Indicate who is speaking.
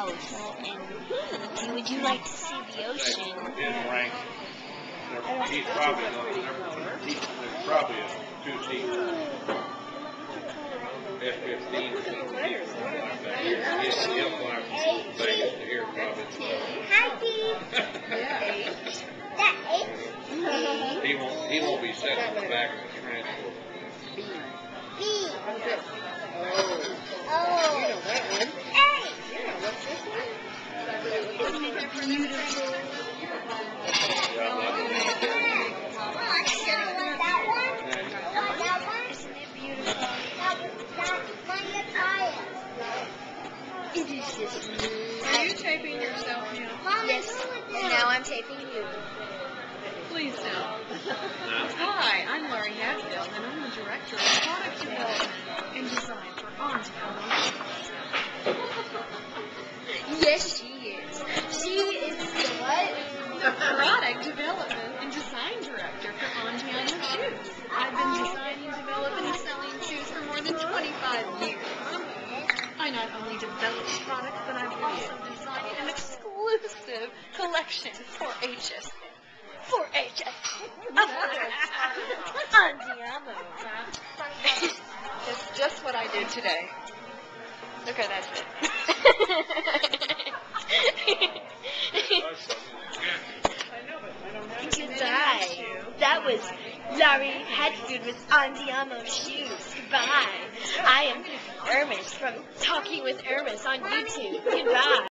Speaker 1: house, and would you like to see the ocean?
Speaker 2: His rank, he's probably there's probably a two-seat F-15 or something like that. He'll fly from Vegas to here probably.
Speaker 1: Hi, Steve.
Speaker 2: He won't be sitting in the back of the transport.
Speaker 1: B.
Speaker 3: Oh. You know that one.
Speaker 1: A.
Speaker 3: Yeah, what's this one?
Speaker 1: Isn't it beautiful?
Speaker 2: Yeah, I love it.
Speaker 1: That one? That one? Isn't it beautiful? It is just
Speaker 4: Are you taping yourself now?
Speaker 1: Yes. Now I'm taping you.
Speaker 4: Please don't. Hi, I'm Laurie Hadfield, and I'm the Director of Product Development and Design for Ontario.
Speaker 1: Yes, she is. She is the what?
Speaker 4: Product Development and Design Director for Ontario Shoes. I've been designing, developing, and selling shoes for more than 25 years. I not only develop products, but I'm also designing an exclusive collection for HS. For HS. Andiamo. It's just what I did today. Okay, that's it.
Speaker 1: Goodbye. That was Laurie Hadfield with Andiamo Shoes. Goodbye. I am Irmis from Talking with Irmis on YouTube. Goodbye.